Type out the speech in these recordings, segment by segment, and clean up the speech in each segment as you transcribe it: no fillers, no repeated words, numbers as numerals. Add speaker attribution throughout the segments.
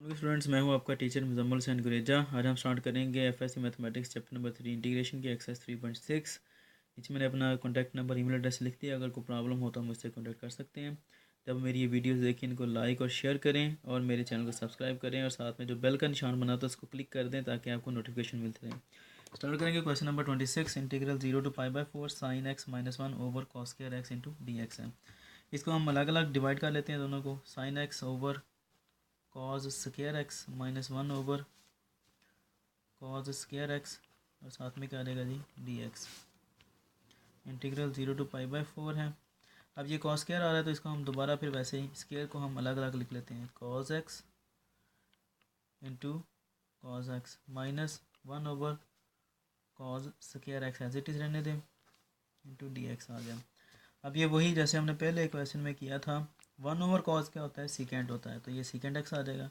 Speaker 1: Hello students, मैं हूं आपका टीचर मुजम्मल हुसैन गुरेजा। आज हम स्टार्ट करेंगे FSc mathematics chapter number 3 integration की एक्सरसाइज 3.6। नीचे मैंने अपना कॉन्टैक्ट नंबर ईमेल एड्रेस लिख दिया। अगर कोई प्रॉब्लम हो तो हम मुझसे कॉन्टैक्ट कर सकते हैं। जब मेरी ये वीडियोस देखें इनको लाइक और शेयर करें और मेरे चैनल को सब्सक्राइब करें और साथ में जो बेल का निशान बना था उसको क्लिक कर दें ताकि आपको नोटिफिकेशन मिलते रहे। स्टार्ट करेंगे question number 26। Integral 0 to π/4 sin x - 1 over cos square x into D x है। इसको हम अलग अलग डिवाइड कर लेते हैं दोनों को। Sine x over cos square x -1 over cos square x और साथ में क्या आ जाएगा G D x. Integral 0 to π/4 है। अब ये कॉस स्क्वायर आ रहा है तो इसको हम दोबारा फिर वैसे ही स्क्वायर को हम अलग अलग लिख लेते हैं। Cos x into cos x -1 over cos square x as it is रहने दें इंटू डी एक्स आ गया। अब ये वही जैसे हमने पहले क्वेश्चन में किया था। 1 ओवर कॉज क्या होता है, सीकेंट होता है, तो ये सीकेंट एक्स आ जाएगा।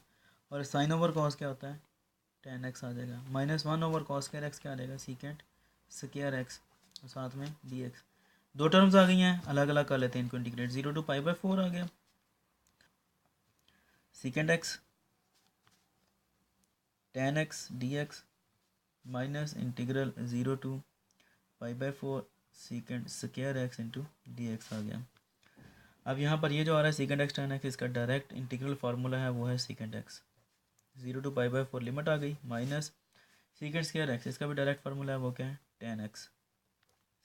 Speaker 1: और साइन ओवर कॉज क्या होता है, tan x आ जाएगा। -1 ओवर कॉस स्क्वायर एक्स क्या आ जाएगा, सीकेंट स्क्वायर एक्स और साथ में डी एक्स। दो टर्म्स आ गई हैं, अलग अलग कर लेते हैं इनको इंटीग्रेट। 0 to π/4 आ गया secant X tan x D X minus integral 0 to π/4 secant square X into D X आ गया। अब यहाँ पर ये जो आ रहा है सीकेंट एक्स tan x, इसका डायरेक्ट इंटीग्रल फार्मूला है वो है सीकेंट एक्स। 0 to π/4 लिमिट आ गई माइनस सीकेंट स्क्वायर एक्स, इसका भी डायरेक्ट फार्मूला है वो क्या है tan x।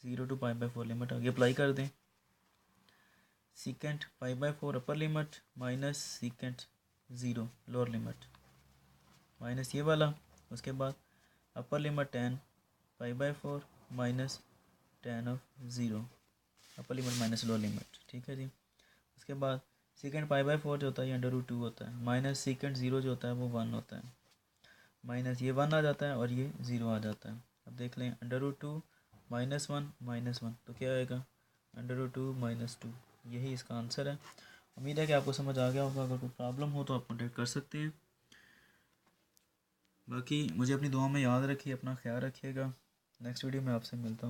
Speaker 1: 0 to π/4 लिमिट आ गई, अप्लाई कर दें। Secant π/4 upper limit minus secant 0 lower limit minus ये वाला। उसके बाद upper limit tan π/4 minus tan of 0 upper limit minus lower limit. ठीक है जी। उसके बाद सीकेंट π/4 जो होता है ये √2 होता है माइनस सीकेंट 0 जो होता है वो 1 होता है माइनस ये 1 आ जाता है और ये 0 आ जाता है। अब देख लें √2 -1 तो क्या आएगा √2 - 2। यही इसका आंसर है। उम्मीद है कि आपको समझ आ गया होगा। अगर कोई प्रॉब्लम हो तो आप कॉन्टेक्ट कर सकते हैं। बाकी मुझे अपनी दुआ में याद रखिए, अपना ख्याल रखिएगा। नेक्स्ट वीडियो में आपसे मिलता हूँ।